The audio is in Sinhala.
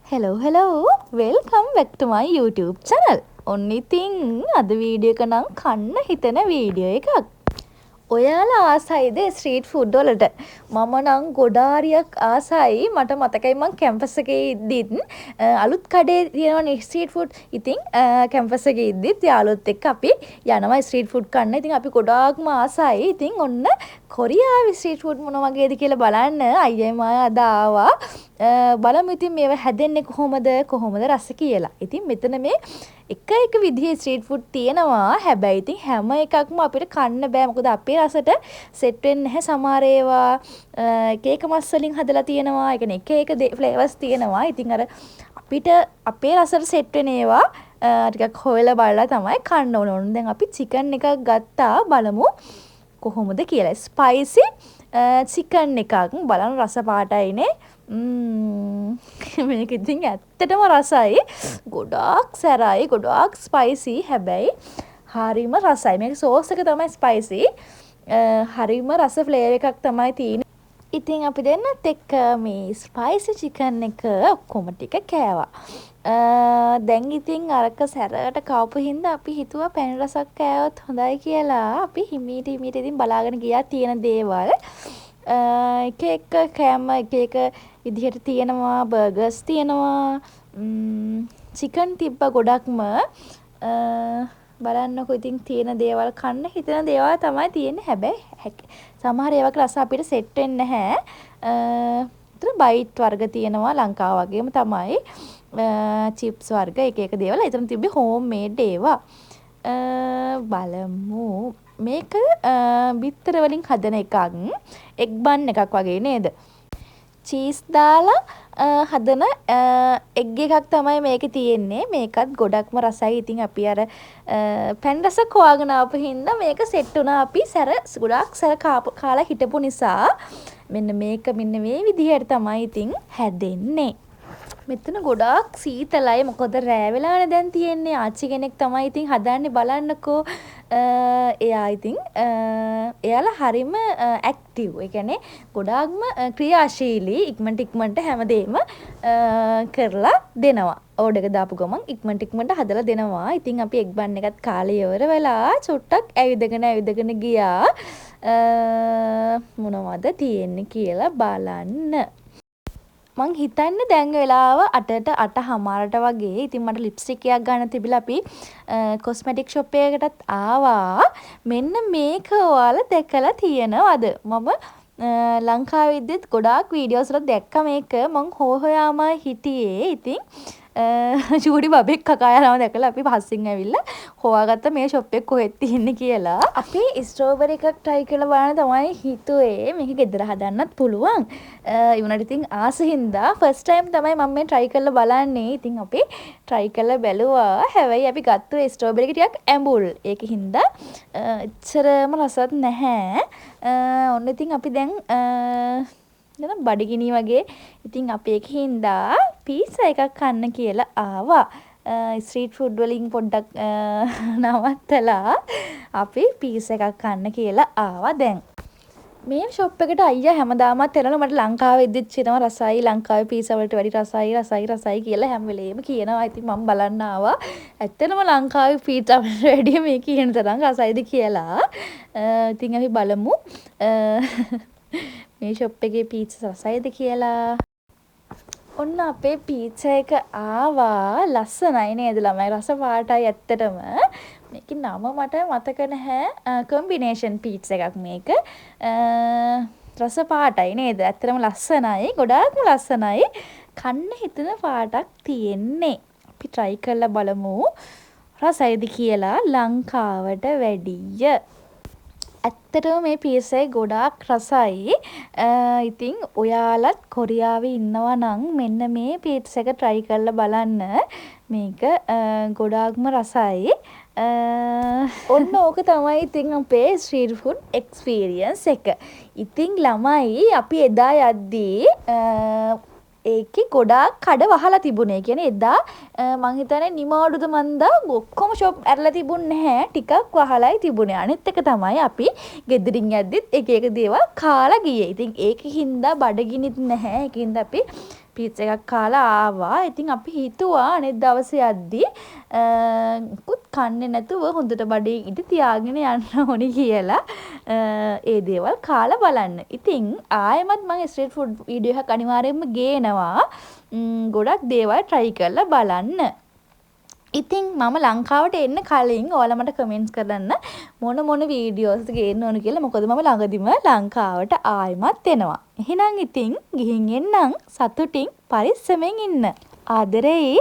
hello welcome back to my YouTube channel. ඔන්න ඉතින් අද වීඩියෝ එක නම් කන්න හිතෙන වීඩියෝ එකක්. ඔයාලා ආසයිද ස්ට්‍රීට් ෆුඩ් වලට? මම නම් ගොඩාරියක් ආසයි. මට මතකයි මං කැම්පස් එකේ ඉද්දිත් අලුත් කඩේ තියෙනවනේ ස්ට්‍රීට් ෆුඩ්. ඉතින් කැම්පස් එකේ ඉද්දිත් යාළුවොත් එක්ක අපි යනවා ස්ට්‍රීට් ෆුඩ් කන්න. ඉතින් අපි ගොඩාක්ම ආසයි. ඉතින් ඔන්න කොරියාවේ ස්ට්‍රීට් ෆුඩ් මොන වගේද කියලා බලන්න අයියයි මායි අද ආවා. බලමු ඉතින් මේවා හැදෙන්නේ කොහොමද රස කියලා. ඉතින් මෙතන මේ එක විදිහේ ස්ට්‍රීට් ෆුඩ් තියෙනවා. හැබැයි ඉතින් හැම එකක්ම අපිට කන්න බෑ. මොකද අපේ රසට සෙට් වෙන්නේ නැහැ. සමහර ඒවා එක මස් වලින් හදලා තියෙනවා. ඒ කියන්නේ එක ෆ්ලේවර්ස් තියෙනවා. ඉතින් අර අපිට අපේ රසට සෙට් වෙන ඒවා ටිකක් හොයලා බලලා තමයි කන්න ඕන. දැන් අපි චිකන් එකක් ගත්තා. බලමු කොහොමද කියලා. ස්පයිසි චිකන් එකක් බලන්න රස පාටයිනේ. මේක ඉතින් ඇත්තටම රසයි. ගොඩාක් සැරයි, ගොඩාක් ස්පයිසි. හැබැයි හරිම රසයි. මේක සෝස් එක තමයි ස්පයිසි. හරිම රස ෆ්ලේවර් එකක් තමයි තියෙන්නේ. ඉතින් අපි දෙන්නත් එක්ක මේ ස්පයිසි චිකන් එක ඔක්කොම ටික කෑවා. දැන් ඉතින් අරක සැරට කවපු හින්දා අපි හිතුවා පැණි රසක් කෑවොත් හොඳයි කියලා. අපි හිමීට ඉතින් බලාගෙන ගියා තියෙන දේවල්. එක කෑම එක විදිහට තියෙනවා. බර්ගර්ස් තියෙනවා. චිකන් තිබ්බ ගොඩක්ම. බලන්නකො ඉතින් තියෙන දේවල් කන්න හිතෙන දේවල් තමයි තියෙන්නේ. හැබැයි සමහර ඒවාක රස අපිට සෙට් වෙන්නේ නැහැ. ඒතර බයිට් වර්ග තියෙනවා ලංකාව වගේම තමයි. චිප්ස් වර්ග එක දේවල්. ඒතරම් තිබ්බේ හෝම් මේඩ් ඒවා. බලමු. මේක බිත්තර වලින් හදන එකක්. එග් බන් එකක් වගේ නේද? චීස් දාලා හදන එග් එකක් තමයි මේකේ තියෙන්නේ. මේකත් ගොඩක්ම රසයි. ඉතින් අපි අර පැන් රස කොවාගෙන ආපු හින්දා මේක සෙට් වුණා. අපි ගොඩක් සැර කාලා හිටපු නිසා මෙන්න මේ විදිහට තමයි ඉතින් හැදෙන්නේ. මෙතන ගොඩාක් සීතලයි. මොකද රෑ වෙලානේ දැන් තියෙන්නේ. ආච්චි කෙනෙක් තමයි ඉතින් හදන්නේ. බලන්නකෝ. එයා ඉතින් එයාලා හරිම ඇක්ටිව්. ඒ කියන්නේ ගොඩාක්ම ක්‍රියාශීලී. ඉක්මනට හැමදේම කරලා දෙනවා. ඕඩර් එක දාපු ගමන් ඉක්මනට හදලා දෙනවා. ඉතින් අපි එග් බන් එකත් කාලේ ඉවර වෙලා චුට්ටක් ඇවිදගෙන ගියා. මොනවද තියෙන්නේ කියලා බලන්න. මං හිතන්නේ දැන් වෙලාව 8:08 වගේ. ඉතින් මට ලිප්ස්ටික් එකක් ගන්න තිබිලා අපි කොස්මැටික් ෂොප් එකකටත් ආවා. මෙන්න මේක ඔයාලා දැකලා තියෙනවද? මම ලංකාවේ ඉද්දිත් ගොඩාක් වීඩියෝස් වල දැක්ක මේක. මං හොයාම හිටියේ. ඉතින් චූටි බබෙක් කකා යනවා දැකලා අපි පස්සෙන් ඇවිල්ලා හොයාගත්ත මේ ෂොප් එක කොහෙද තියෙන්නේ කියලා. අපි ස්ට්‍රෝබෙරි එකක් try කරලා බලන්න තමයි හිතුවේ. මේක ගෙදර හදන්නත් පුළුවන්. ඒ වුණාට ඉතින් ආස හින්දා first time තමයි මම මේ try කරලා බලන්නේ. ඉතින් අපි try කරලා බැලුවා. හැබැයි අපි ගත්ත ස්ට්‍රෝබෙරි එක ටිකක් ඇඹුල්. ඒක හින්දා එච්චරම රසවත් නැහැ. ඔන්න ඉතින් අපි දැන් බඩගිනි වගේ. ඉතින් අපි ඒක හින්දා පීසා එකක් කන්න කියලා ආවා. ස්ට්‍රීට් ෆුඩ් වලින් පොඩ්ඩක් නවත්තලා අපි පීසා එකක් කන්න කියලා ආවා දැන්. මේ ෂොප් එකට අයියා හැමදාමත් එනවලු මට ලංකාවේ ඉද්දිත් කියනවා රසයි. ලංකාවේ පීසා වලට වැඩි රසයි කියලා හැම වෙලේම කියනවා. ඉතින් මම බලන්න ආවා. ඇත්තටම ලංකාවේ පීසා වලට වැඩිය මේ කියන තරම් රසයිද කියලා. ඉතින් අපි බලමු. මේ ෂොප් එකේ පීට්සා රසයිද කියලා. ඔන්න අපේ පීට්සා එක ආවා. ලස්සනයි නේද ළමයි? රස පාටයි ඇත්තටම. මේකේ නම මට මතක නැහැ. කොම්බිනේෂන් පීට්සා එකක් මේක. රස පාටයි නේද? ඇත්තටම ලස්සනයි. ගොඩාක්ම ලස්සනයි. කන්න හිතෙන පාටක් තියෙන්නේ. අපි try කරලා බලමු. රසයිද කියලා ලංකාවට වැඩිය. ඇත්තටම මේ පීසා එක ගොඩාක් රසයි. ඉතින් ඔයාලත් කොරියාවේ ඉන්නවා නම් මෙන්න මේ පීට්සා එක try කරලා බලන්න. මේක ගොඩාක්ම රසයි. ඔන්න ඕක තමයි ඉතින් අපේ ස්ට්‍රීට් ෆුඩ් එක්ස්පීරියන්ස් එක. ඉතින් ළමයි අපි එදා යද්දී ඒකේ ගොඩාක් කඩ වහලා තිබුණේ. කියන්නේ එදා මං හිතන්නේ නිමාඩුද මන්දා ඔක්කොම ෂොප් ඇරලා තිබුණේ නැහැ. ටිකක් වහලායි තිබුණේ. අනිත් එක තමයි අපි ගෙදරින් යද්දිත් එක දේවල් කාලා ගියේ. ඉතින් ඒකින්ද බඩගිනිත් නැහැ. ඒකින්ද අපි පීට්සා එකක් කාලා ආවා. ඉතින් අපි හිතුවා අනිත් දවසේ යද්දී මුකුත් කන්නේ නැතුව හොඳට බඩේ ඉඳ තියාගෙන යන්න ඕනි කියලා ඒ දේවල් කාලා බලන්න. ඉතින් ආයෙමත් මම ස්ට්‍රීට් ෆුඩ් වීඩියෝ එකක් අනිවාර්යයෙන්ම ගේනවා. ගොඩක් දේවල් try කරලා බලන්න. ඉතින් මම ලංකාවට එන්න කලින් ඔයාලා මට කමෙන්ට්ස් කරන්න මොන වීඩියෝස් ගේන්න ඕන කියලා. මොකද මම ළඟදිම ලංකාවට ආයෙමත් එනවා. එහෙනම් ඉතින් ගිහින් එන්නම් සතුටින් පරිස්සමෙන් ඉන්න. ආදරේ.